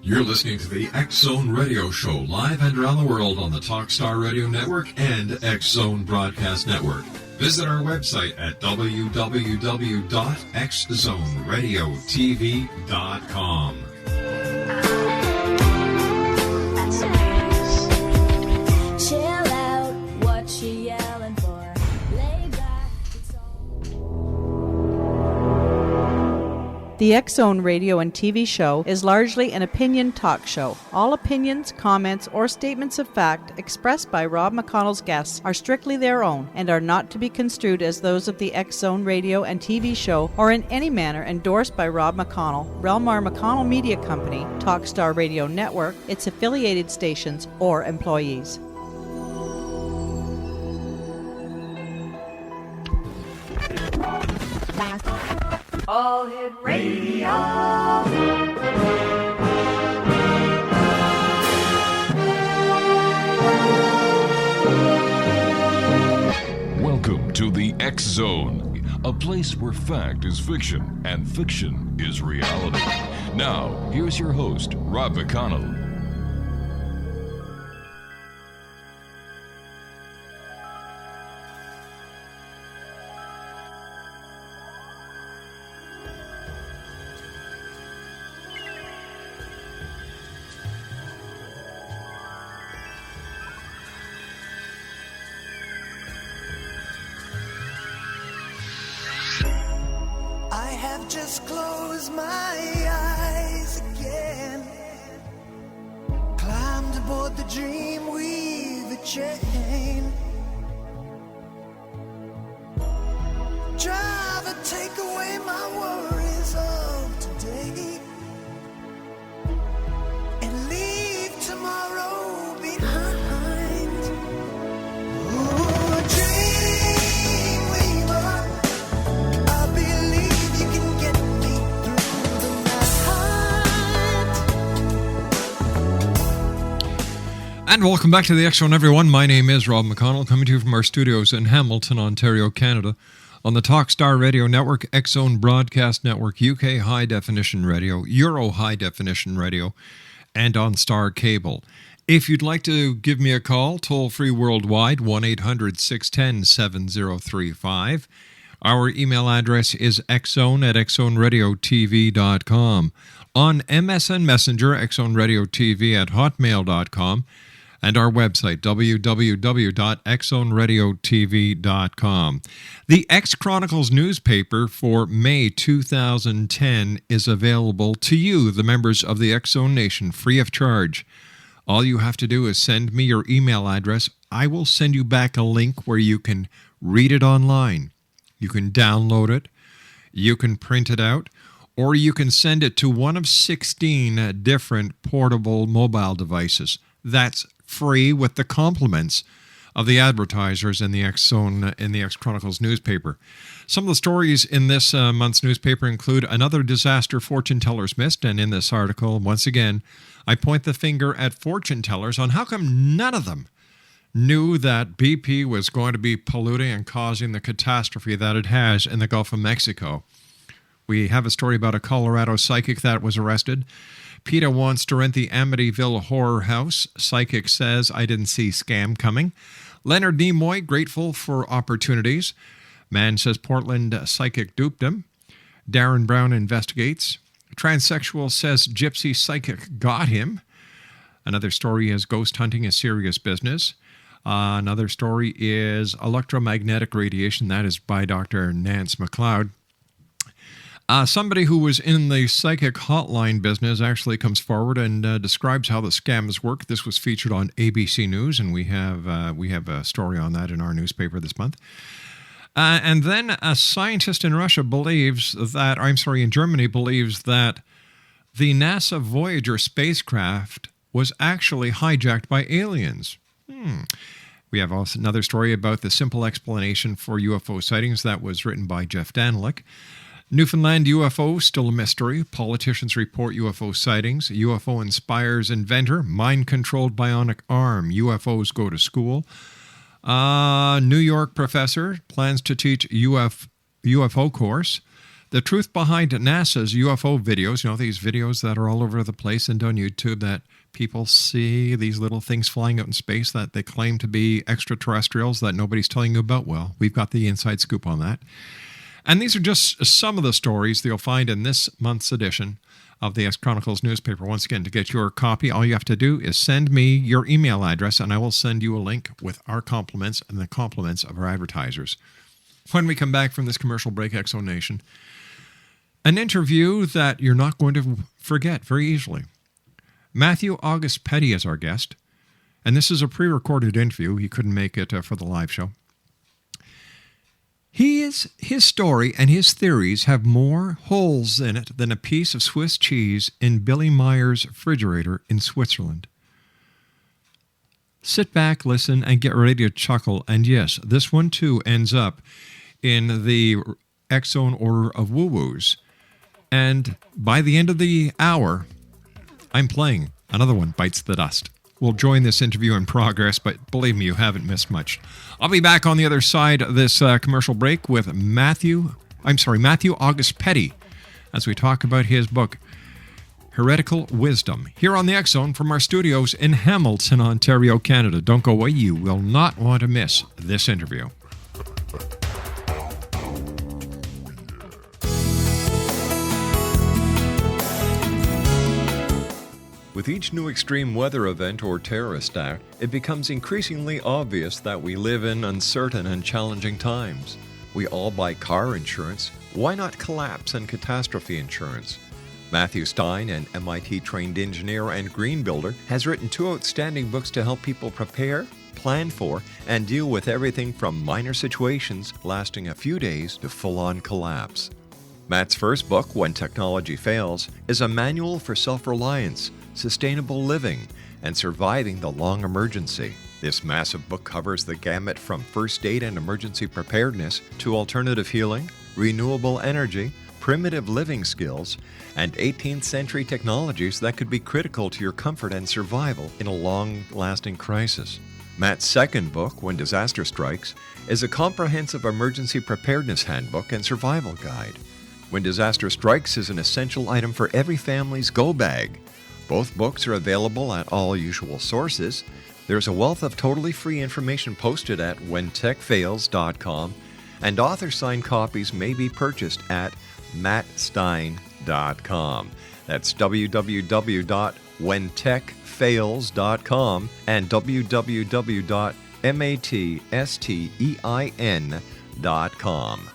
You're listening to the X Zone Radio Show, live and around the world on the Talkstar Radio Network and X Zone Broadcast Network. Visit our website at www.xzoneradiotv.com. Chill out, what you yelling for? Lay back, it's all... The X Zone radio and TV show is largely an opinion talk show. All opinions, comments, or statements of fact expressed by Rob McConnell's guests are strictly their own and are not to be construed as those of the X Zone radio and TV show or in any manner endorsed by Rob McConnell, REL-MAR McConnell Media Company, Talkstar Radio Network, its affiliated stations, or employees. All Hit Radio. Welcome to the X Zone, a place where fact is fiction and fiction is reality. Now, here's your host, Rob McConnell. Just close my eyes again. Climbed aboard the dream with a chain. Driver, take away my worries of today and leave tomorrow behind. Ooh, dream weaver, I believe you can get me through the night. And welcome back to the X Zone, everyone. My name is Rob McConnell, coming to you from our studios in Hamilton, Ontario, Canada, on the Talkstar Radio Network, X Zone Broadcast Network, UK High Definition Radio, Euro High Definition Radio, and on Star Cable. If you'd like to give me a call, toll-free worldwide, 1-800-610-7035. Our email address is xzone@xzoneradiotv.com. On MSN Messenger, xzoneradiotv@hotmail.com. And our website, www.xzoneradiotv.com. The X Chronicles newspaper for May 2010 is available to you, the members of the X Zone Nation, free of charge. All you have to do is send me your email address. I will send you back a link where you can read it online. You can download it, you can print it out, or you can send it to one of 16 different portable mobile devices. That's free with the compliments of the advertisers in the X Zone, in the X Chronicles newspaper. Some of the stories in this month's newspaper include another disaster fortune tellers missed, and in this article, once again, I point the finger at fortune tellers on how come none of them knew that BP was going to be polluting and causing the catastrophe that it has in the Gulf of Mexico. We have a story about a Colorado psychic that was arrested. PETA wants to rent the Amityville horror house. Psychic says, I didn't see scam coming. Leonard Nimoy, grateful for opportunities. Man says Portland psychic duped him. Darren Brown investigates. Transsexual says gypsy psychic got him. Another story is ghost hunting is serious business. Another story is electromagnetic radiation. That is by Dr. Nance McLeod. Somebody who was in the psychic hotline business actually comes forward and describes how the scams work. This was featured on ABC News, and we have a story on that in our newspaper this month. And then a scientist in Russia believes that, in Germany believes that the NASA Voyager spacecraft was actually hijacked by aliens. We have also another story about the simple explanation for UFO sightings that was written by Jeff Danlick. Newfoundland UFO, still a mystery. Politicians report UFO sightings. UFO inspires inventor. Mind-controlled bionic arm. UFOs go to school. New York professor plans to teach UFO course. The truth behind NASA's UFO videos, these videos that are all over the place and on YouTube that people see, these little things flying out in space that they claim to be extraterrestrials that nobody's telling you about. Well, we've got the inside scoop on that. And these are just some of the stories that you'll find in this month's edition of the X Chronicles newspaper. Once again, to get your copy, all you have to do is send me your email address, and I will send you a link with our compliments and the compliments of our advertisers. When we come back from this commercial break, Exo Nation, an interview that you're not going to forget very easily. Matthew August Petty is our guest, and this is a pre-recorded interview. He couldn't make it for the live show. His story and his theories have more holes in it than a piece of Swiss cheese in Billy Meyer's refrigerator in Switzerland. Sit back, listen, and get ready to chuckle. And yes, this one too ends up in the X-Zone order of woo-woos. And by the end of the hour, I'm playing another one, Bites the Dust. We'll join this interview in progress, but believe me, you haven't missed much. I'll be back on the other side of this commercial break with Matthew August Petty, as we talk about his book, Heretical Wisdom, here on the X-Zone from our studios in Hamilton, Ontario, Canada. Don't go away. You will not want to miss this interview. With each new extreme weather event or terrorist act, it becomes increasingly obvious that we live in uncertain and challenging times. We all buy car insurance. Why not collapse and catastrophe insurance? Matthew Stein, an MIT-trained engineer and green builder, has written 2 outstanding books to help people prepare, plan for, and deal with everything from minor situations lasting a few days to full-on collapse. Matt's first book, When Technology Fails, is a manual for self-reliance, sustainable living, and surviving the long emergency. This massive book covers the gamut from first aid and emergency preparedness to alternative healing, renewable energy, primitive living skills, and 18th century technologies that could be critical to your comfort and survival in a long-lasting crisis. Matt's second book, When Disaster Strikes, is a comprehensive emergency preparedness handbook and survival guide. When Disaster Strikes is an essential item for every family's go bag. Both books are available at all usual sources. There's a wealth of totally free information posted at whentechfails.com, and author-signed copies may be purchased at mattstein.com. That's www.whentechfails.com and www.mattstein.com.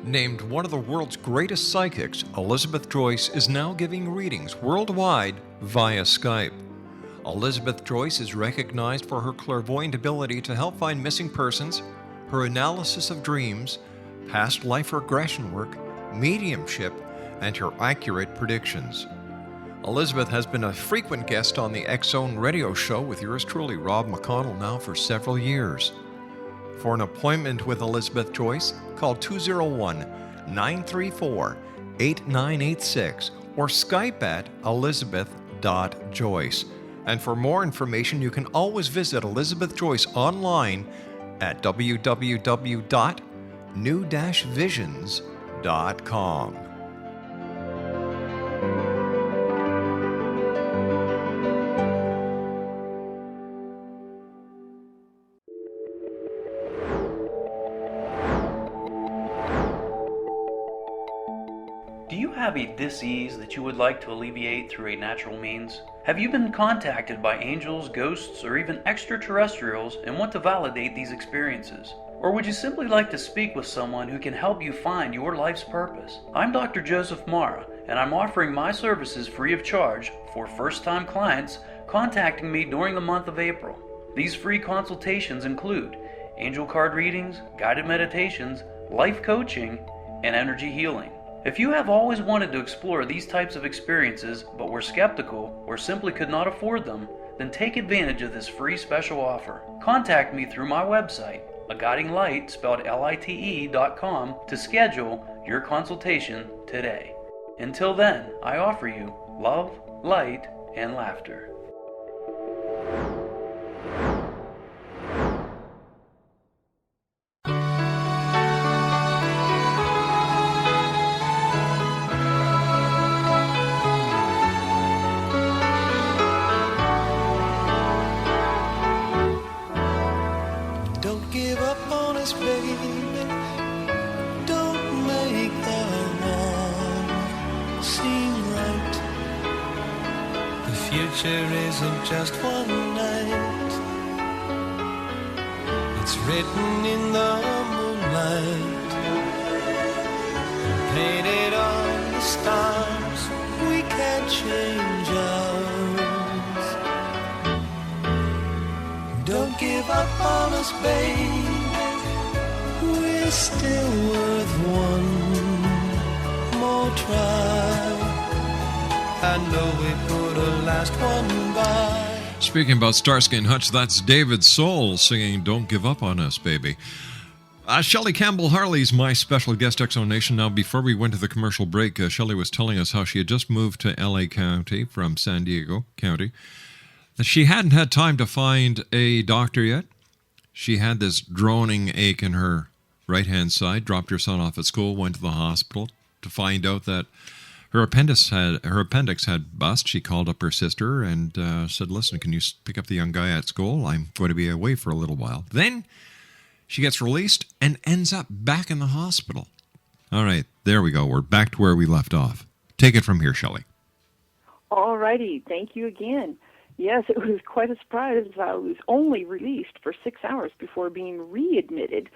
Named one of the world's greatest psychics, Elizabeth Joyce is now giving readings worldwide via Skype. Elizabeth Joyce is recognized for her clairvoyant ability to help find missing persons, her analysis of dreams, past life regression work, mediumship, and her accurate predictions. Elizabeth has been a frequent guest on the X-Zone radio show with yours truly, Rob McConnell, now for several years. For an appointment with Elizabeth Joyce, call 201-934-8986 or Skype at elizabeth.joyce. And for more information, you can always visit Elizabeth Joyce online at www.new-visions.com. Do you have a dis-ease that you would like to alleviate through a natural means? Have you been contacted by angels, ghosts, or even extraterrestrials and want to validate these experiences? Or would you simply like to speak with someone who can help you find your life's purpose? I'm Dr. Joseph Mara, and I'm offering my services free of charge for first-time clients contacting me during the month of April. These free consultations include angel card readings, guided meditations, life coaching, and energy healing. If you have always wanted to explore these types of experiences but were skeptical or simply could not afford them, then take advantage of this free special offer. Contact me through my website, a guiding light spelled LITE.com to schedule your consultation today. Until then, I offer you love, light, and laughter. Don't give up on us, baby. Don't make the wrong seem right. The future isn't just one night. It's written in the moonlight, painted on the stars. We can't change ours. Don't give up on us, baby. We're still worth one more try. I know we put a last one by. Speaking about Starsky and Hutch, that's David Soul singing Don't Give Up on Us, Baby. Shelley Campbell Harley's my special guest, X-Zone Nation. Now, before we went to the commercial break, Shelley was telling us how she had just moved to L.A. County from San Diego County. That she hadn't had time to find a doctor yet. She had this droning ache in her right-hand side, dropped her son off at school, went to the hospital to find out that her appendix had bust. She called up her sister and said, listen, can you pick up the young guy at school? I'm going to be away for a little while. Then she gets released and ends up back in the hospital. All right, there we go. We're back to where we left off. Take it from here, Shelley. All righty. Thank you again. Yes, it was quite a surprise. I was only released for 6 hours before being readmitted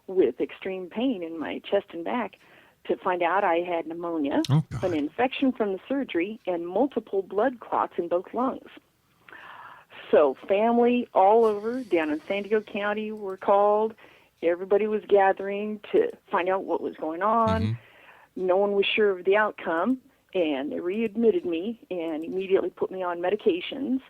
with extreme pain in my chest and back to find out I had pneumonia, an infection from the surgery, and multiple blood clots in both lungs. So family all over down in San Diego County were called. Everybody was gathering to find out what was going on. Mm-hmm. No one was sure of the outcome, and they readmitted me and immediately put me on medications.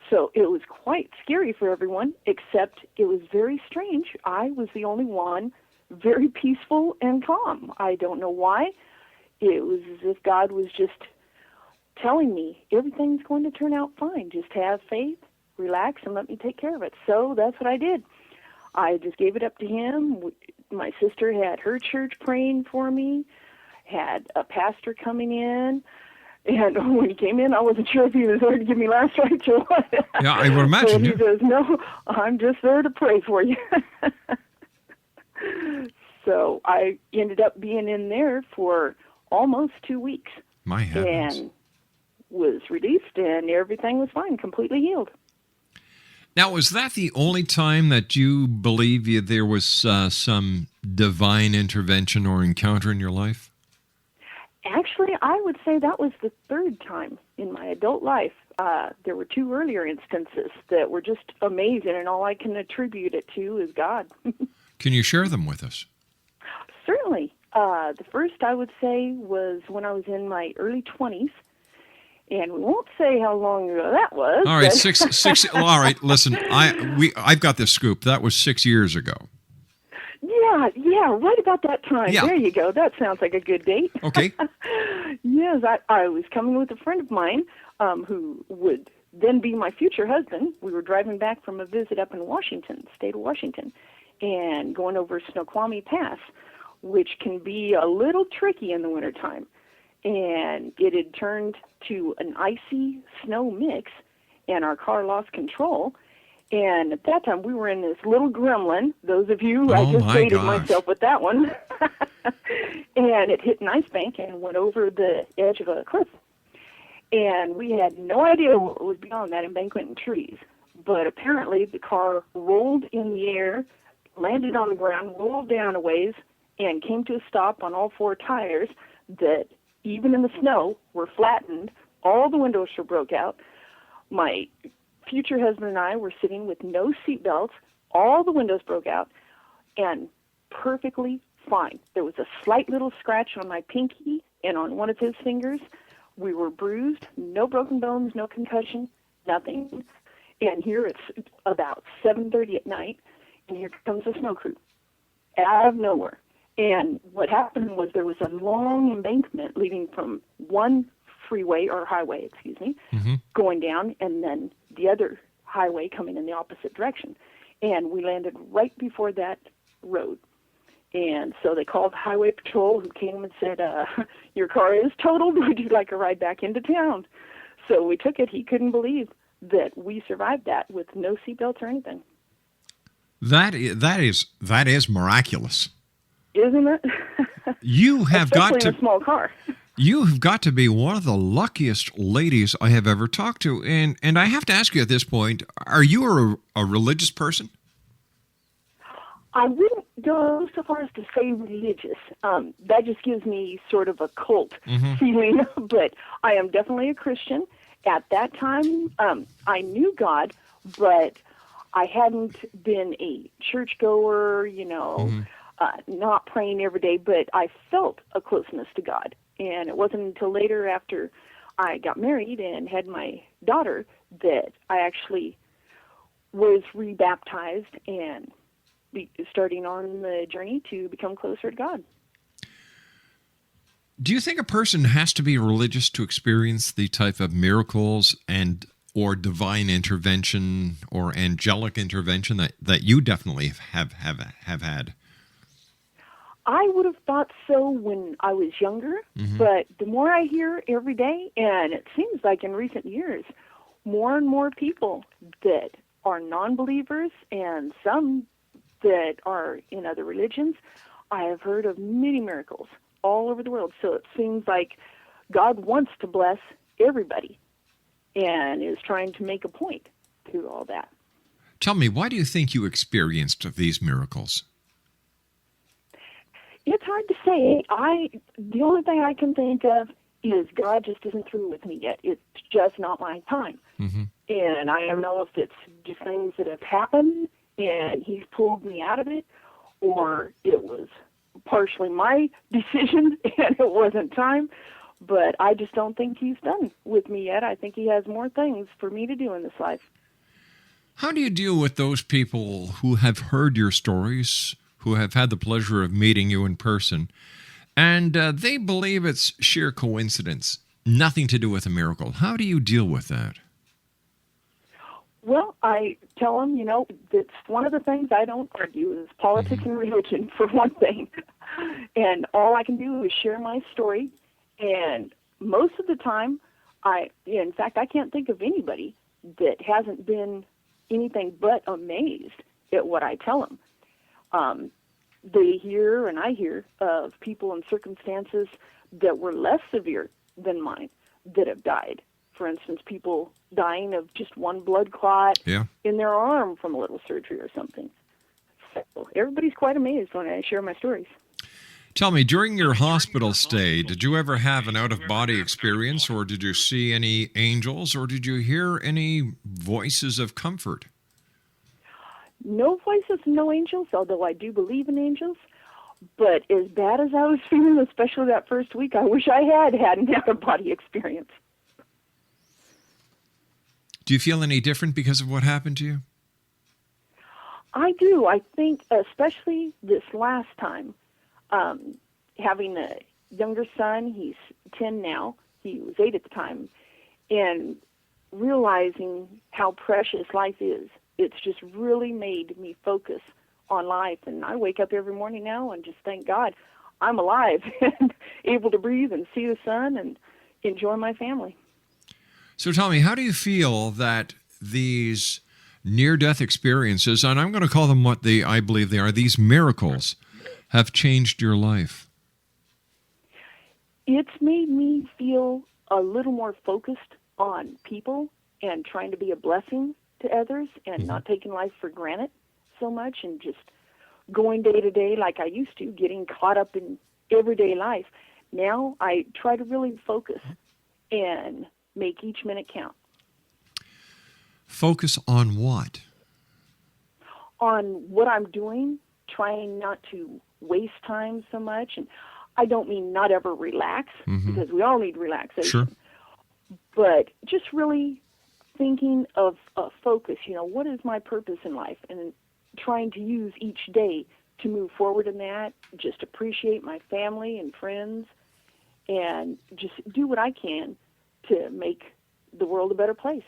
So it was quite scary for everyone, except it was very strange. I was the only one very peaceful and calm. I don't know why. It was as if God was just telling me everything's going to turn out fine. Just have faith, relax, and let me take care of it. So that's what I did. I just gave it up to him. My sister had her church praying for me, had a pastor coming in, and when he came in, I wasn't sure if he was there to give me last rites or what. Yeah, I would imagine. So he says, no, I'm just there to pray for you. So I ended up being in there for almost 2 weeks. My heavens. And was released, and everything was fine, completely healed. Now, was that the only time that you believe there was some divine intervention or encounter in your life? Actually, I would say that was the third time in my adult life. There were 2 earlier instances that were just amazing, and all I can attribute it to is God. Can you share them with us? Certainly. The first, I would say, was when I was in my early 20s. And we won't say how long ago that was. All right, six. Well, all right, listen, I've got this scoop. That was 6 years ago. Yeah, right about that time. Yeah. There you go. That sounds like a good date. Okay. Yes, I was coming with a friend of mine who would then be my future husband. We were driving back from a visit up in Washington, state of Washington, and going over Snoqualmie Pass, which can be a little tricky in the wintertime. And it had turned to an icy snow mix, and our car lost control. And at that time, we were in this little gremlin. Those of you, I just dated myself with that one. And it hit an ice bank and went over the edge of a cliff. And we had no idea what was beyond that embankment and trees. But apparently, the car rolled in the air, landed on the ground, rolled down a ways, and came to a stop on all 4 tires that, even in the snow, were flattened. All the windows were broke out. My future husband and I were sitting with no seatbelts. All the windows broke out, and perfectly fine. There was a slight little scratch on my pinky and on one of his fingers. We were bruised, no broken bones, no concussion, nothing. And here it's about 7:30 at night, and here comes a snow crew out of nowhere. And what happened was there was a long embankment leading from one freeway or highway, going down, and then the other highway coming in the opposite direction. And we landed right before that road. And so they called Highway Patrol, who came and said, your car is totaled. Would you like a ride back into town? So we took it. He couldn't believe that we survived that with no seatbelts or anything. That is miraculous. Isn't it? You have got to... Especially in a small car. You have got to be one of the luckiest ladies I have ever talked to. And I have to ask you at this point, are you a religious person? I wouldn't go so far as to say religious. That just gives me sort of a cult feeling. But I am definitely a Christian. At that time, I knew God, but I hadn't been a churchgoer, not praying every day. But I felt a closeness to God. And it wasn't until later, after I got married and had my daughter, that I actually was rebaptized and starting on the journey to become closer to God. Do you think a person has to be religious to experience the type of miracles or divine intervention or angelic intervention that you definitely have had? I would have thought so when I was younger, but the more I hear every day, and it seems like in recent years, more and more people that are non-believers and some that are in other religions, I have heard of many miracles all over the world. So it seems like God wants to bless everybody and is trying to make a point through all that. Tell me, why do you think you experienced these miracles? It's hard to say. The only thing I can think of is God just isn't through with me yet. It's just not my time. And I don't know if it's just things that have happened and he's pulled me out of it, or it was partially my decision and it wasn't time. But I just don't think he's done with me yet. I think he has more things for me to do in this life. How do you deal with those people who have heard your stories, who have had the pleasure of meeting you in person, and they believe it's sheer coincidence, nothing to do with a miracle? How do you deal with that? Well, I tell them, that's one of the things I don't argue is politics and religion, for one thing. And all I can do is share my story. And most of the time, in fact, I can't think of anybody that hasn't been anything but amazed at what I tell them. They hear and I hear of people in circumstances that were less severe than mine that have died. For instance, people dying of just one blood clot in their arm from a little surgery or something. So everybody's quite amazed when I share my stories. Tell me, during your hospital stay, did you ever have an out-of-body experience, or did you see any angels, or did you hear any voices of comfort? No voices, no angels, although I do believe in angels. But as bad as I was feeling, especially that first week, I wish I had an out-of-body experience. Do you feel any different because of what happened to you? I do. I think especially this last time, having a younger son, he's 10 now, he was 8 at the time, and realizing how precious life is, it's just really made me focus on life. And I wake up every morning now and just thank God I'm alive and able to breathe and see the sun and enjoy my family. So tell me, how do you feel that these near-death experiences, and I'm going to call them what I believe they are, these miracles, have changed your life? It's made me feel a little more focused on people and trying to be a blessing to others and not taking life for granted so much and just going day to day like I used to, getting caught up in everyday life. Now I try to really focus and make each minute count. Focus on what? On what I'm doing, trying not to waste time so much. And I don't mean not ever relax, because we all need relaxation. Sure. But just really thinking of a focus, what is my purpose in life? And trying to use each day to move forward in that, just appreciate my family and friends, and just do what I can to make the world a better place.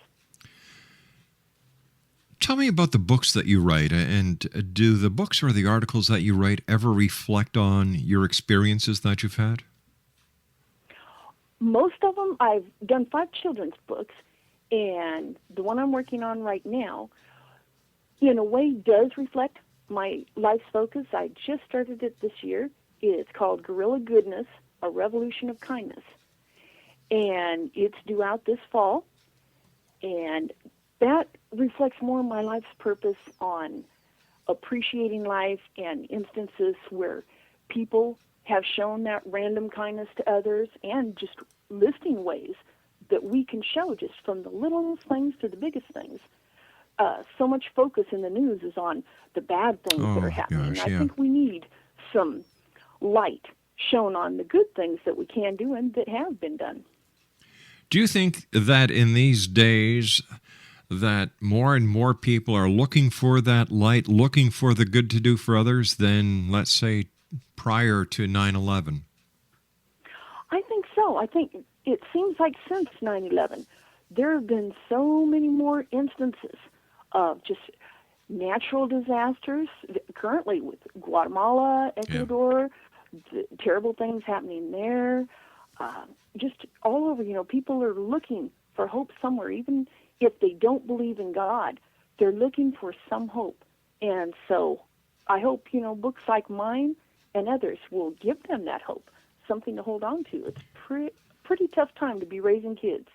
Tell me about the books that you write, and do the books or the articles that you write ever reflect on your experiences that you've had? Most of them, I've done 5 children's books, and the one I'm working on right now, in a way, does reflect my life's focus. I just started it this year. It's called Guerrilla Goodness, A Revolution of Kindness. And it's due out this fall. And that reflects more my life's purpose on appreciating life and instances where people have shown that random kindness to others, and just listing ways that we can show just from the littlest things to the biggest things. So much focus in the news is on the bad things that are happening. Gosh, I think we need some light shown on the good things that we can do and that have been done. Do you think that in these days that more and more people are looking for that light, looking for the good to do for others than, let's say, prior to 9/11? I think so. I think it seems like since 9/11, there have been so many more instances of just natural disasters, currently with Guatemala, Ecuador, the terrible things happening there, just all over. People are looking for hope somewhere. Even if they don't believe in God, they're looking for some hope. And so I hope, books like mine and others will give them that hope, something to hold on to. It's pretty tough time to be raising kids.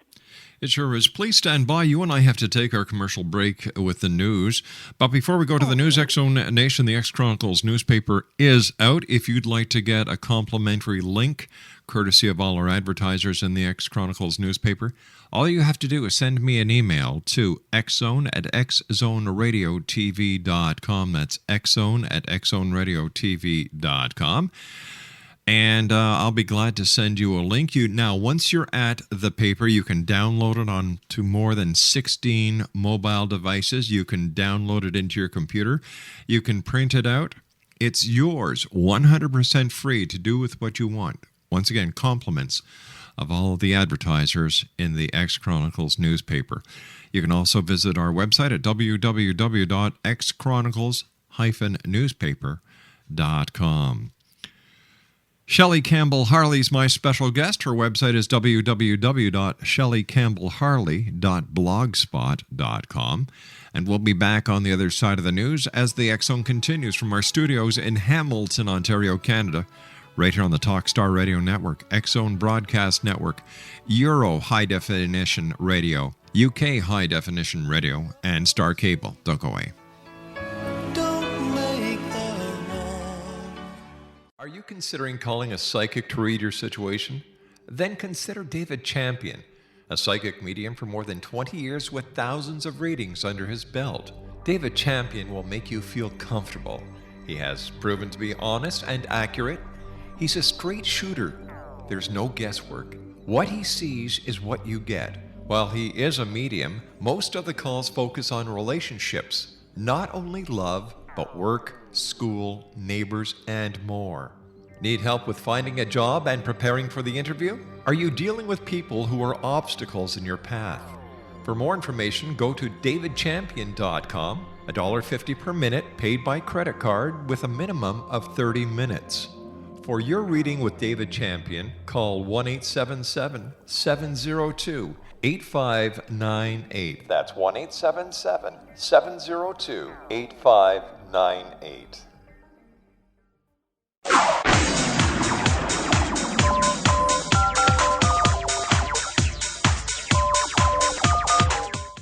It sure is. Please stand by. You and I have to take our commercial break with the news. But before we go to the news, X-Zone Nation, the X-Chronicles newspaper is out. If you'd like to get a complimentary link, courtesy of all our advertisers in the X-Chronicles newspaper, all you have to do is send me an email to xzone@xzoneradiotv.com. That's xzone@xzoneradiotv.com. And I'll be glad to send you a link. Now, once you're at the paper, you can download it onto more than 16 mobile devices. You can download it into your computer. You can print it out. It's yours, 100% free to do with what you want. Once again, compliments of all of the advertisers in the X-Chronicles newspaper. You can also visit our website at www.xchronicles-newspaper.com. Shelley Campbell Harley's my special guest. Her website is www.shelleycampbellharley.blogspot.com. And we'll be back on the other side of the news as the X-Zone continues from our studios in Hamilton, Ontario, Canada, right here on the Talkstar Radio Network, X-Zone Broadcast Network, Euro High Definition Radio, UK High Definition Radio, and Star Cable. Don't go away. Are you considering calling a psychic to read your situation? Then consider David Champion, a psychic medium for more than 20 years with thousands of readings under his belt. David Champion will make you feel comfortable. He has proven to be honest and accurate. He's a straight shooter. There's no guesswork. What he sees is what you get. While he is a medium, most of the calls focus on relationships, not only love, but work, school, neighbors, and more. Need help with finding a job and preparing for the interview? Are you dealing with people who are obstacles in your path? For more information, go to davidchampion.com, $1.50 per minute paid by credit card with a minimum of 30 minutes. For your reading with David Champion, call 1-877-702-8598. That's 1-877-702-8598.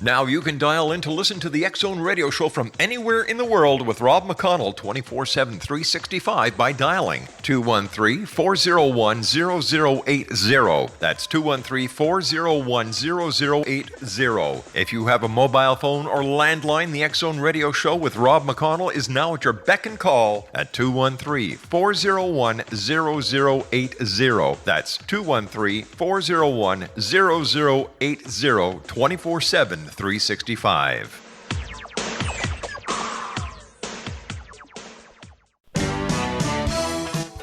Now you can dial in to listen to the X-Zone radio show from anywhere in the world with Rob McConnell 24/7, 365 by dialing 213-401-0080. That's 213-401-0080. If you have a mobile phone or landline, the X-Zone radio show with Rob McConnell is now at your beck and call at 213-401-0080. That's 213-401-0080, 24/7, 365.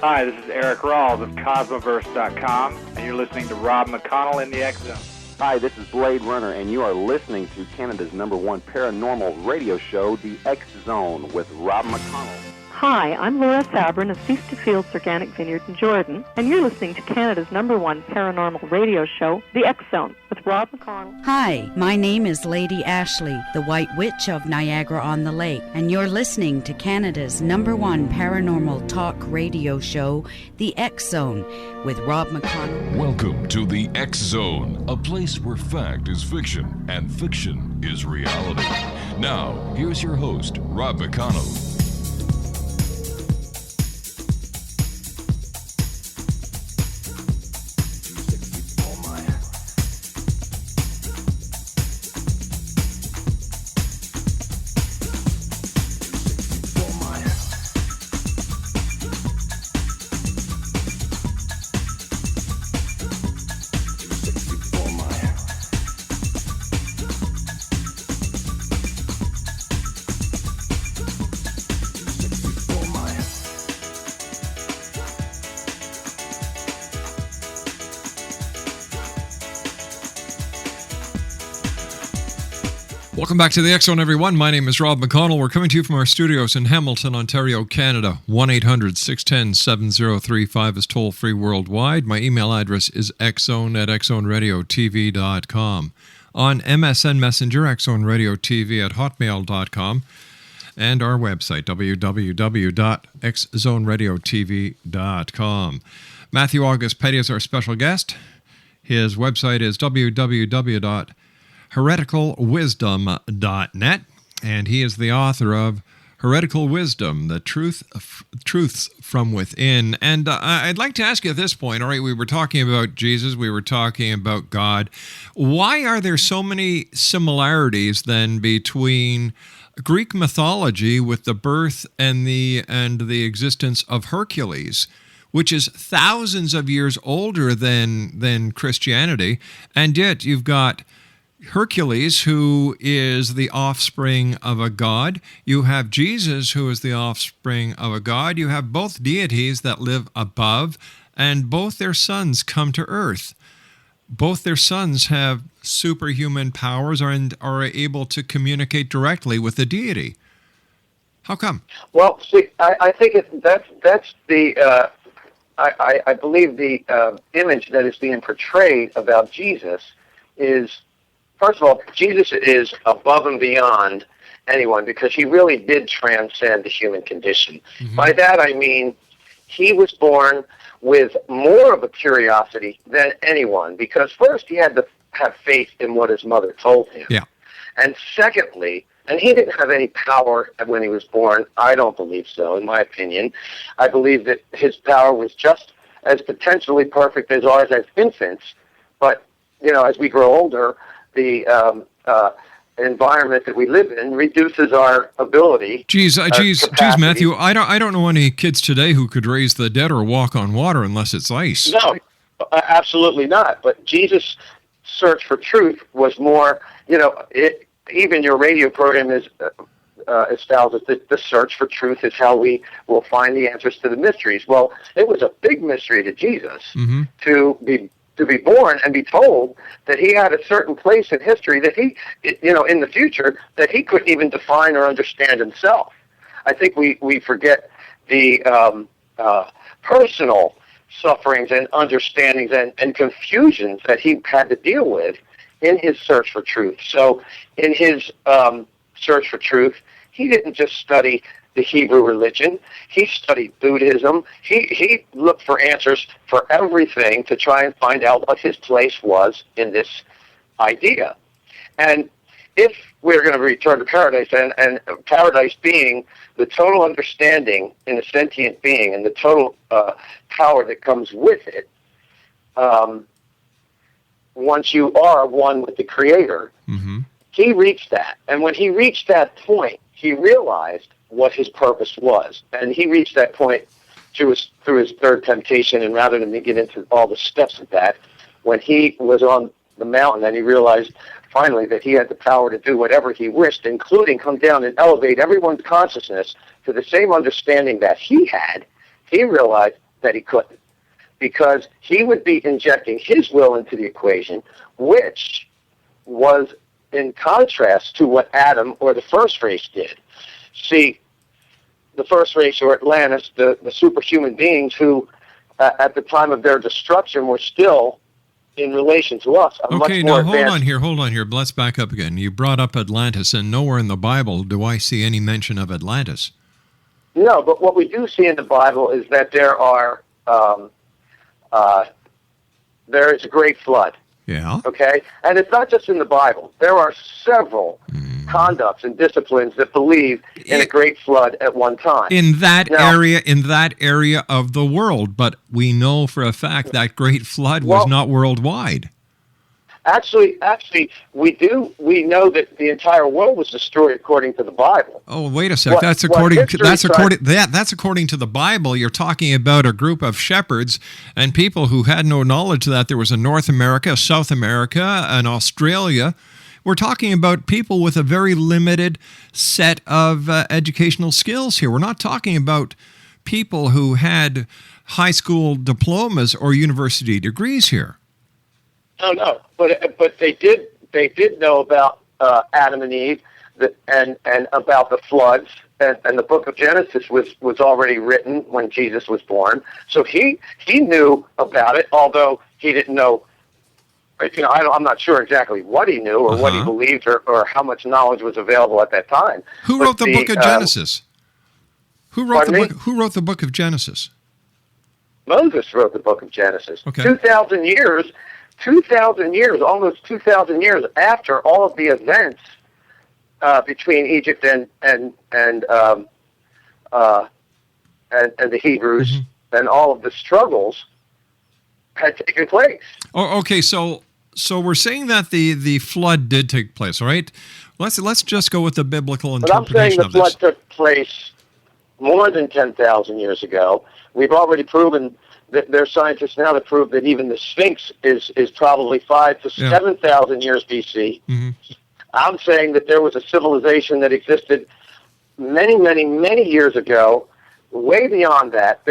Hi, this is Eric Rawls of Cosmoverse.com, and you're listening to Rob McConnell in the X Zone. Hi, this is Blade Runner, and you are listening to Canada's #1 paranormal radio show, The X Zone, with Rob McConnell. Hi, I'm Laura Sabrin of Feast to Fields Organic Vineyard in Jordan, and you're listening to Canada's #1 paranormal radio show, The X Zone, with Rob McConnell. Hi, my name is Lady Ashley, the White Witch of Niagara-on-the-Lake, and you're listening to Canada's #1 paranormal talk radio show, The X Zone, with Rob McConnell. Welcome to The X Zone, a place where fact is fiction and fiction is reality. Now, here's your host, Rob McConnell. Welcome back to the X Zone, everyone. My name is Rob McConnell. We're coming to you from our studios in Hamilton, Ontario, Canada. 1-800-610-7035 is toll-free worldwide. My email address is xzone@xzoneradiotv.com. On MSN Messenger, xzoneradiotv@hotmail.com. And our website, www.xzoneradiotv.com. Matthew August Petty is our special guest. His website is www.hereticalwisdom.net, and he is the author of Heretical Wisdom, the Truths from Within. And I'd like to ask you at this point, all right, we were talking about Jesus, we were talking about God. Why are there so many similarities then between Greek mythology with the birth and the existence of Hercules, which is thousands of years older than Christianity, and yet you've got Hercules, who is the offspring of a god. You have Jesus, who is the offspring of a god. You have both deities that live above, and both their sons come to earth. Both their sons have superhuman powers and are able to communicate directly with the deity. How come? Well, see, I think that's the... I believe the image that is being portrayed about Jesus is, first of all, Jesus is above and beyond anyone because he really did transcend the human condition. Mm-hmm. By that I mean he was born with more of a curiosity than anyone because first he had to have faith in what his mother told him. Yeah. And secondly, and he didn't have any power when he was born. I don't believe so, in my opinion. I believe that his power was just as potentially perfect as ours as infants. But, you know, as we grow older, the environment that we live in reduces our ability. Geez, Matthew, I don't know any kids today who could raise the dead or walk on water unless it's ice. No, absolutely not. But Jesus' search for truth was more, you know, even your radio program is establishes that the search for truth is how we will find the answers to the mysteries. Well, it was a big mystery to Jesus to be born and be told that he had a certain place in history that he, you know, in the future that he couldn't even define or understand himself. I think we forget the personal sufferings and understandings and confusions that he had to deal with in his search for truth. So in his search for truth, he didn't just study the Hebrew religion. He studied Buddhism. He looked for answers for everything to try and find out what his place was in this idea. And if we're going to return to paradise, and paradise being the total understanding in a sentient being and the total power that comes with it, once you are one with the Creator, he reached that. And when he reached that point, he realized what his purpose was. And he reached that point through his third temptation, and rather than get into all the steps of that, when he was on the mountain and he realized finally that he had the power to do whatever he wished, including come down and elevate everyone's consciousness to the same understanding that he had, he realized that he couldn't, because he would be injecting his will into the equation, which was in contrast to what Adam or the first race did. See, the first race, or Atlantis, the superhuman beings who, at the time of their destruction, were still, in relation to us, a much Okay, more now hold advanced... on here. Let's back up again. You brought up Atlantis, and nowhere in the Bible do I see any mention of Atlantis. No, but what we do see in the Bible is that there is a great flood. Yeah. Okay? And it's not just in the Bible. There are several conducts and disciplines that believe in a great flood at one time. In that area of the world, but we know for a fact that great flood was not worldwide. Actually, we know that the entire world was destroyed according to the Bible. Oh, wait a sec. That's according to the Bible. You're talking about a group of shepherds and people who had no knowledge that there was a North America, a South America, an Australia. We're talking about people with a very limited set of educational skills here. We're not talking about people who had high school diplomas or university degrees here. No, but they did know about Adam and Eve, and about the floods, and the book of Genesis was already written when Jesus was born. So he knew about it, although he didn't know. You know, I'm not sure exactly what he knew or what he believed or how much knowledge was available at that time. Who wrote the book of Genesis? Who wrote the book of Genesis? Moses wrote the book of Genesis. Okay. 2,000 years, almost 2,000 years after all of the events between Egypt and the Hebrews and all of the struggles had taken place. Oh, okay, so we're saying that the flood did take place, all right? Let's just go with the biblical interpretation of this. But I'm saying the flood took place more than 10,000 years ago. We've already proven that there are scientists now that prove that even the Sphinx is probably 5,000 to 7,000 years BC. I'm saying that there was a civilization that existed many, many, many years ago, way beyond that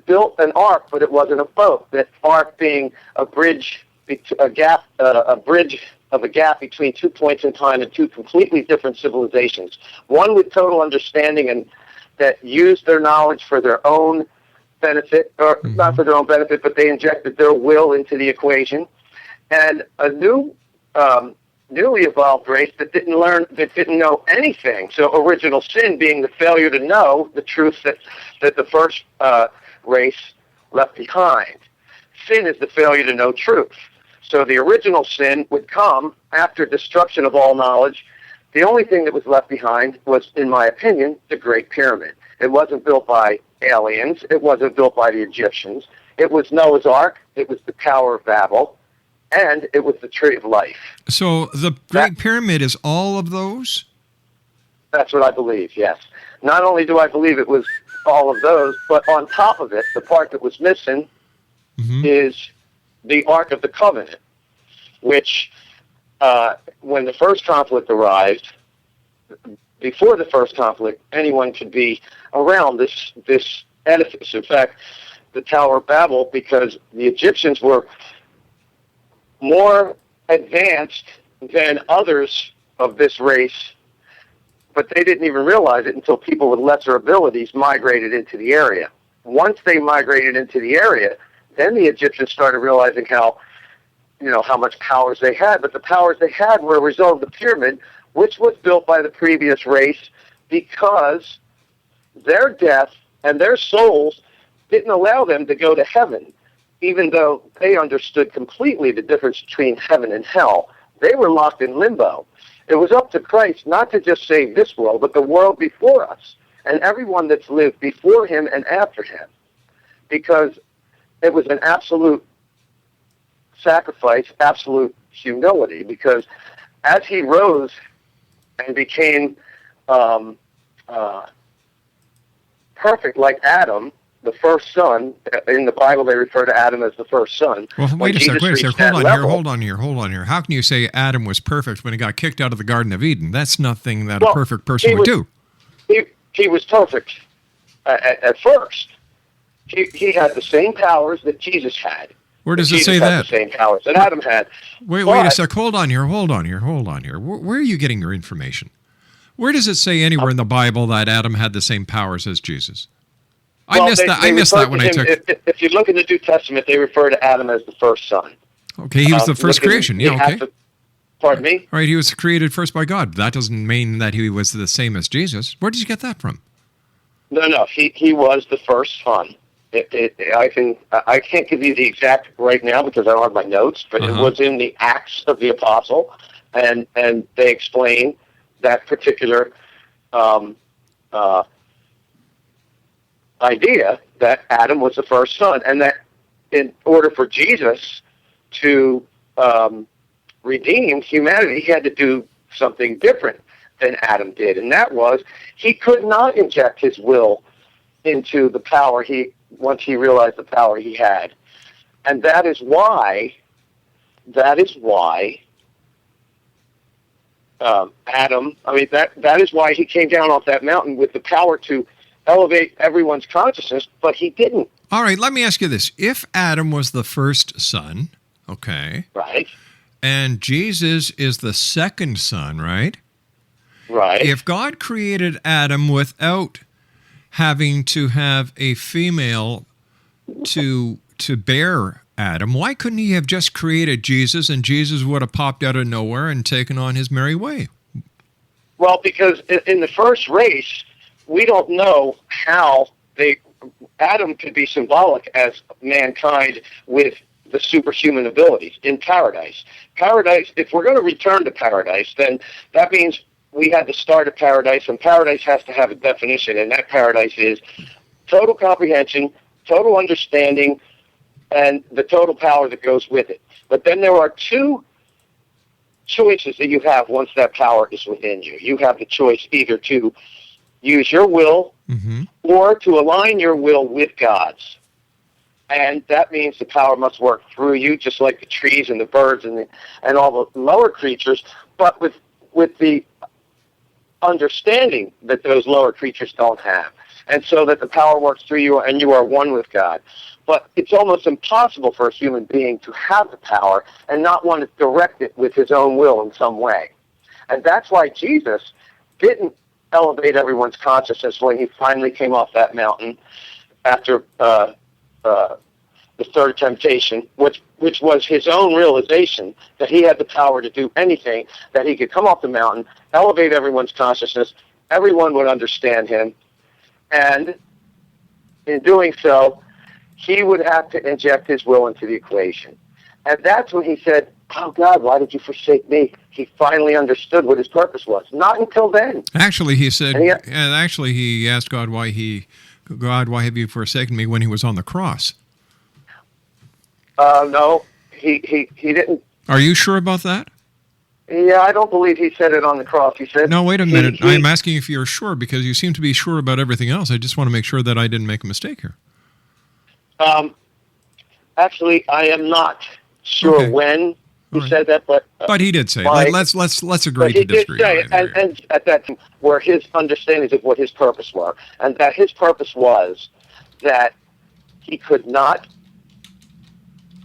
built an ark, but it wasn't a boat. That ark being a bridge between 2 points in time and two completely different civilizations. One with total understanding and that used their knowledge for their own benefit, or not for their own benefit, but they injected their will into the equation, and a newly evolved race that didn't know anything. So original sin being the failure to know the truth that the first race left behind. Sin is the failure to know truth. So the original sin would come after destruction of all knowledge. The only thing that was left behind was, in my opinion, the Great Pyramid. It wasn't built by aliens. It wasn't built by the Egyptians. It was Noah's Ark. It was the Tower of Babel. And it was the Tree of Life. So the Great Pyramid is all of those? That's what I believe, yes. Not only do I believe it was all of those, but on top of it, the part that was missing is the Ark of the Covenant, which, when the first conflict arrived, before the first conflict, anyone could be around this edifice. In fact, the Tower of Babel, because the Egyptians were more advanced than others of this race, but they didn't even realize it until people with lesser abilities migrated into the area. Once they migrated into the area, then the Egyptians started realizing how much powers they had. But the powers they had were a result of the pyramid, which was built by the previous race, because their death and their souls didn't allow them to go to heaven, even though they understood completely the difference between heaven and hell. They were locked in limbo. It was up to Christ not to just save this world, but the world before us, and everyone that's lived before him and after him, because it was an absolute sacrifice, absolute humility, because as he rose and became perfect like Adam, the first son, in the Bible they refer to Adam as the first son. Well, wait a sec. Hold on here. How can you say Adam was perfect when he got kicked out of the Garden of Eden? That's nothing that a perfect person would do. He was perfect at first, He had the same powers that Jesus had. Where does it Jesus say had that? the same powers that Adam had. Wait a sec. Hold on here. Where are you getting your information? Where does it say anywhere in the Bible that Adam had the same powers as Jesus? I missed that when I took... If you look in the New Testament, they refer to Adam as the first son. Okay, he was the first creation. Yeah, okay. Pardon me? All right, he was created first by God. That doesn't mean that he was the same as Jesus. Where did you get that from? No. He was the first son. I can't give you the exact right now because I don't have my notes, but it was in the Acts of the Apostle, and they explain that particular idea that Adam was the first son, and that in order for Jesus to redeem humanity, he had to do something different than Adam did, and that was he could not inject his will into the power once he realized the power he had. And that is why Adam, that is why he came down off that mountain with the power to elevate everyone's consciousness, but he didn't. All right, let me ask you this. If Adam was the first son, okay. Right. And Jesus is the second son, right? Right. If God created Adam without having to have a female to bear Adam, why couldn't he have just created Jesus and Jesus would have popped out of nowhere and taken on his merry way? Well, because in the first race, we don't know how Adam could be symbolic as mankind with the superhuman abilities in paradise. Paradise, if we're going to return to paradise, then that means we had to start at paradise, and paradise has to have a definition, and that paradise is total comprehension, total understanding, and the total power that goes with it. But then there are two choices that you have once that power is within you. You have the choice either to use your will or to align your will with God's. And that means the power must work through you, just like the trees and the birds and all the lower creatures, but with the understanding that those lower creatures don't have. And so that the power works through you and you are one with God. But it's almost impossible for a human being to have the power and not want to direct it with his own will in some way. And that's why Jesus didn't elevate everyone's consciousness when he finally came off that mountain after the third temptation, which was his own realization that he had the power to do anything, that he could come off the mountain, elevate everyone's consciousness, everyone would understand him, and in doing so, he would have to inject his will into the equation. And that's when he said, "Oh God, why did you forsake me?" He finally understood what his purpose was. Not until then. Actually, he said, he asked God, why have you forsaken me, when he was on the cross? No, he didn't. Are you sure about that? Yeah, I don't believe he said it on the cross. He said... No, wait a minute. I'm asking if you're sure, because you seem to be sure about everything else. I just want to make sure that I didn't make a mistake here. Actually, I am not sure when he said that, but he did say it. Let's agree to disagree. But he did say it, and at that time, were his understandings of what his purpose were, and that his purpose was that he could not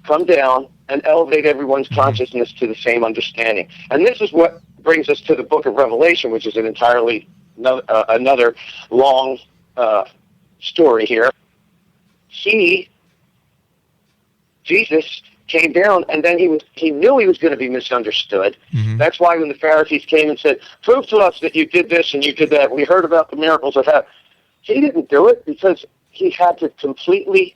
come down and elevate everyone's consciousness to the same understanding. And this is what brings us to the book of Revelation, which is an entirely another long story here. Jesus came down, and then he knew he was going to be misunderstood. That's why when the Pharisees came and said, "Prove to us that you did this and you did that. We heard about the miracles that happened." He didn't do it because he had to completely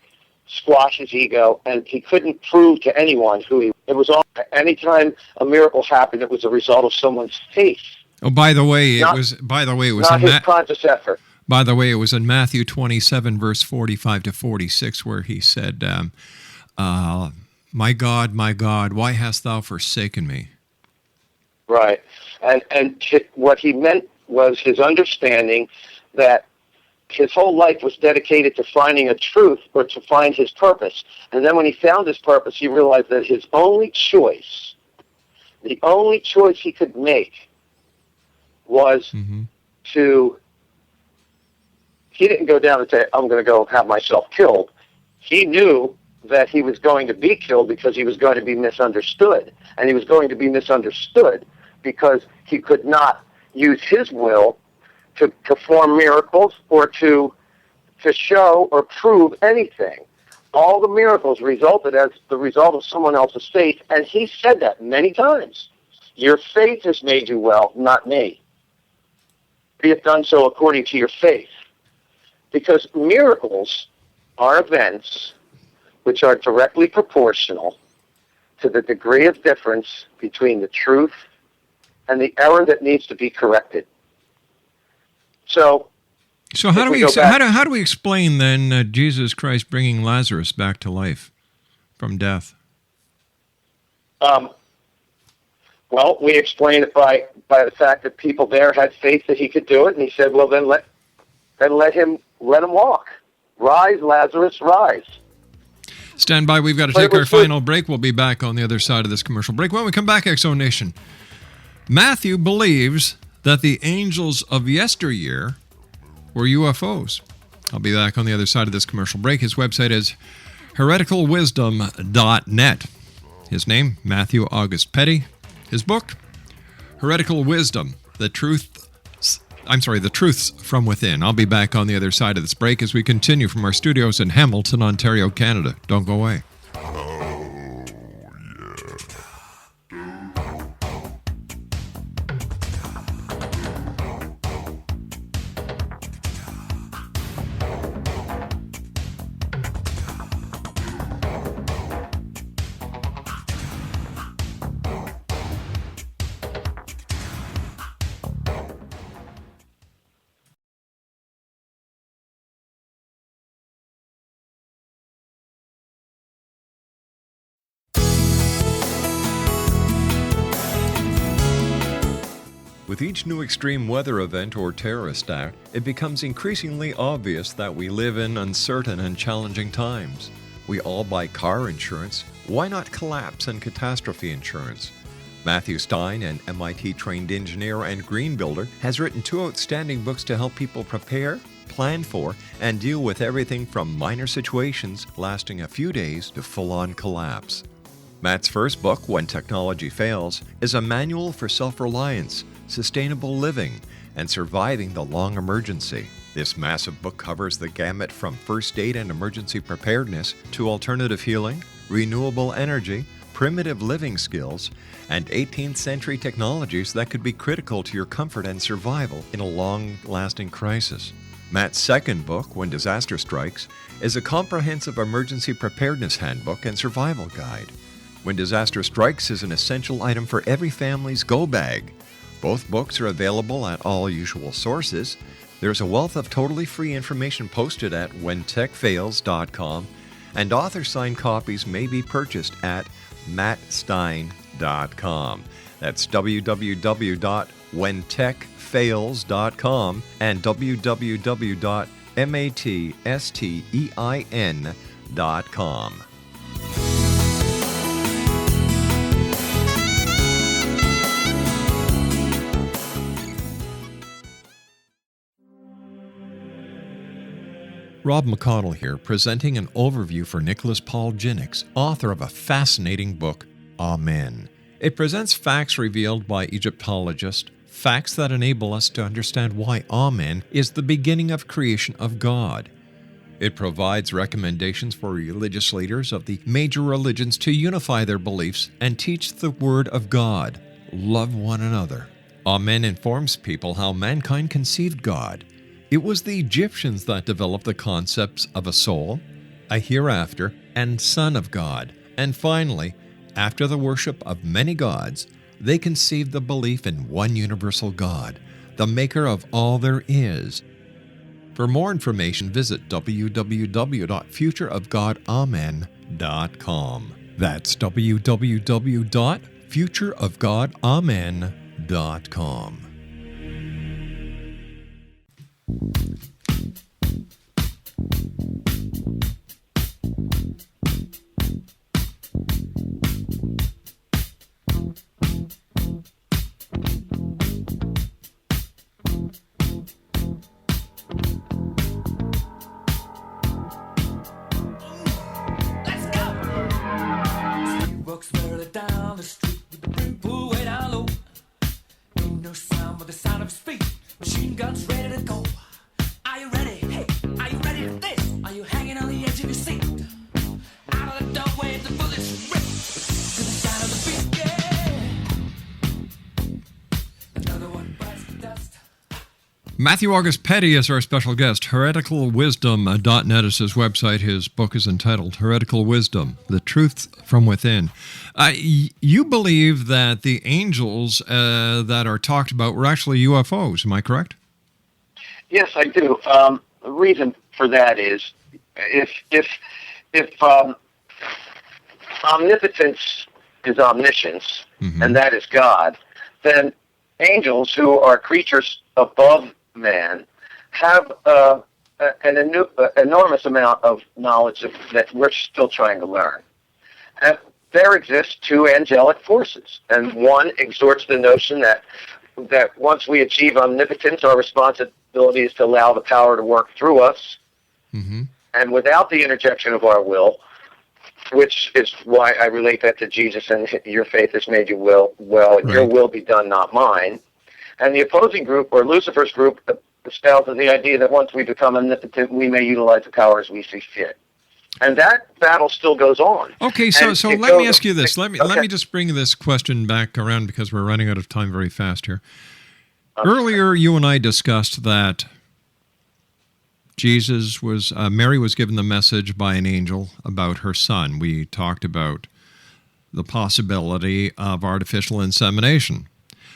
squash his ego, and he couldn't prove to anyone who he. It was all. Anytime a miracle happened, it was a result of someone's faith. Oh, by the way, it was not his conscious effort. By the way, it was in Matthew 27, verse 45 to 46, where he said, my God, why hast thou forsaken me?" Right. And what he meant was his understanding that his whole life was dedicated to finding a truth or to find his purpose. And then when he found his purpose, he realized that his only choice, the only choice he could make was to... He didn't go down and say, "I'm going to go have myself killed." he knew that he was going to be killed because he was going to be misunderstood. And he was going to be misunderstood because he could not use his will to perform miracles or to show or prove anything. All the miracles resulted as the result of someone else's faith, and he said that many times. Your faith has made you well, not me. Be it done so according to your faith. Because miracles are events which are directly proportional to the degree of difference between the truth and the error that needs to be corrected. So how do we explain then Jesus Christ bringing Lazarus back to life from death? Well, we explain it by the fact that people there had faith that he could do it, and he said, "Well, then let him walk. Rise, Lazarus, rise." Stand by. We've got to take our final break. We'll be back on the other side of this commercial break. When we come back, X-Zone Nation, Matthew believes that the angels of yesteryear were UFOs. I'll be back on the other side of this commercial break. His website is hereticalwisdom.net. His name, Matthew August Petty. His book, Heretical Wisdom, the Truths from Within. I'll be back on the other side of this break as we continue from our studios in Hamilton, Ontario, Canada. Don't go away. With each new extreme weather event or terrorist act, it becomes increasingly obvious that we live in uncertain and challenging times. We all buy car insurance. Why not collapse and catastrophe insurance? Matthew Stein, an MIT-trained engineer and green builder, has written 2 outstanding books to help people prepare, plan for, and deal with everything from minor situations lasting a few days to full-on collapse. Matt's first book, When Technology Fails, is a manual for self-reliance, sustainable living, and surviving the long emergency. This massive book covers the gamut from first aid and emergency preparedness to alternative healing, renewable energy, primitive living skills, and 18th century technologies that could be critical to your comfort and survival in a long-lasting crisis. Matt's second book, When Disaster Strikes, is a comprehensive emergency preparedness handbook and survival guide. When Disaster Strikes is an essential item for every family's go bag. Both books are available at all usual sources. There's a wealth of totally free information posted at whentechfails.com, and author-signed copies may be purchased at mattstein.com. That's www.whentechfails.com and www.mattstein.com. Rob McConnell here, presenting an overview for Nicholas Paul Jennings, author of a fascinating book, Amen. It presents facts revealed by Egyptologists, facts that enable us to understand why Amen is the beginning of creation of God. It provides recommendations for religious leaders of the major religions to unify their beliefs and teach the Word of God. Love one another. Amen informs people how mankind conceived God. It was the Egyptians that developed the concepts of a soul, a hereafter, and Son of God. And finally, after the worship of many gods, they conceived the belief in one universal God, the maker of all there is. For more information, visit www.futureofgodamen.com. That's www.futureofgodamen.com. Folks barely down the street with the brim pulled way down low. Ain't no sound but the sound of his feet. Machine guns ready to go. Are you ready? Hey, are you ready for this? Are you hanging on the edge of your seat? Out of the doorway, the bullets rip to the sound of the beat. Yeah. Another one bites the dust. Matthew August Petty is our special guest. HereticalWisdom.net is his website. His book is entitled Heretical Wisdom, The Truth from Within. You believe that the angels that are talked about were actually UFOs, am I correct? Yes, I do. The reason for that is if omnipotence is omniscience, and that is God, then angels, who are creatures above man, have an enormous amount of knowledge that we're still trying to learn. And there exist two angelic forces, and one exhorts the notion that once we achieve omnipotence, our responsibility is to allow the power to work through us, and without the interjection of our will, which is why I relate that to Jesus and your faith has made you well, and your will be done, not mine. And the opposing group, or Lucifer's group, espouses the idea that once we become omnipotent, we may utilize the power as we see fit. And that battle still goes on. Okay, so let me ask you this. Let me just bring this question back around because we're running out of time very fast here. Earlier, you and I discussed that Mary was given the message by an angel about her son. We talked about the possibility of artificial insemination.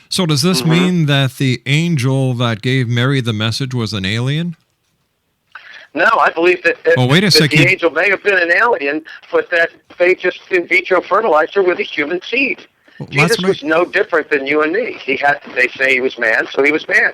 So does this mean that the angel that gave Mary the message was an alien? No, I believe that, the angel may have been an alien, but that they just in vitro fertilized her with a human seed. Jesus was no different than you and me. They say he was man, so he was man.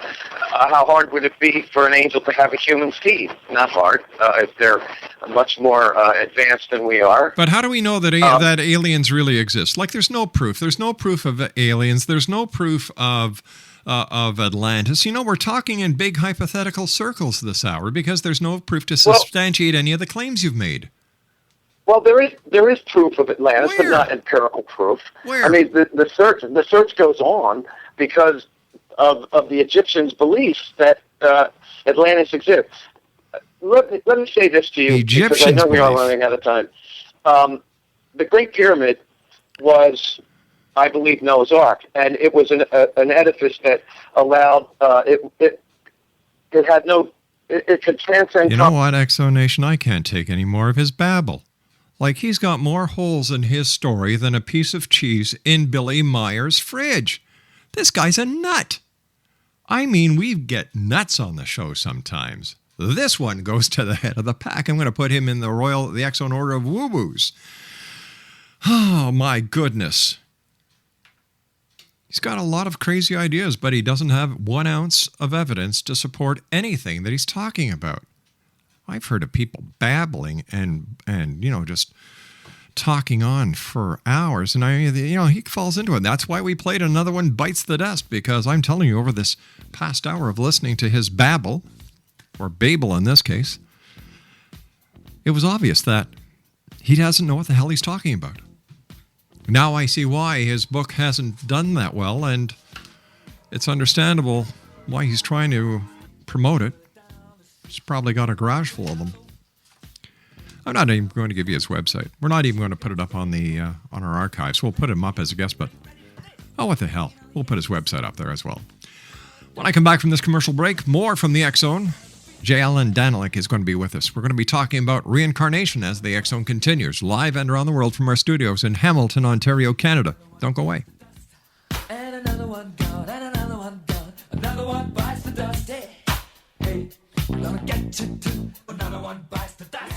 How hard would it be for an angel to have a human seed? Not hard, if they're much more advanced than we are. But how do we know that that aliens really exist? Like, there's no proof. There's no proof of aliens. There's no proof of Atlantis. You know, we're talking in big hypothetical circles this hour because there's no proof to substantiate any of the claims you've made. Well, there is proof of Atlantis, but not empirical proof. Where? I mean, the search goes on because of the Egyptians' beliefs that Atlantis exists. Let me say this to you, because I know we are running out of time. The Great Pyramid was, I believe, Noah's Ark, and it was an edifice that allowed it had no. It could transcend. You know what, Exonation? I can't take any more of his babble. Like, he's got more holes in his story than a piece of cheese in Billy Meyer's fridge. This guy's a nut. I mean, we get nuts on the show sometimes. This one goes to the head of the pack. I'm going to put him in the Exxon Order of Woo-Woos. Oh, my goodness. He's got a lot of crazy ideas, but he doesn't have 1 ounce of evidence to support anything that he's talking about. I've heard of people babbling and just talking on for hours, and he falls into it. That's why we played Another One Bites the Dust, because I'm telling you, over this past hour of listening to his babble, or babel in this case, it was obvious that he doesn't know what the hell he's talking about. Now I see why his book hasn't done that well, and it's understandable why he's trying to promote it. He's probably got a garage full of them. I'm not even going to give you his website. We're not even going to put it up on our archives. We'll put him up as a guest, but what the hell? We'll put his website up there as well. When I come back from this commercial break, more from the X-Zone. J. Allen Danilick is going to be with us. We're going to be talking about reincarnation as the X-Zone continues, live and around the world from our studios in Hamilton, Ontario, Canada. Don't go away. And another one gone, and another one gone. Another one bites the dust. Hey, I'm gonna get you too. Another one bites the dust.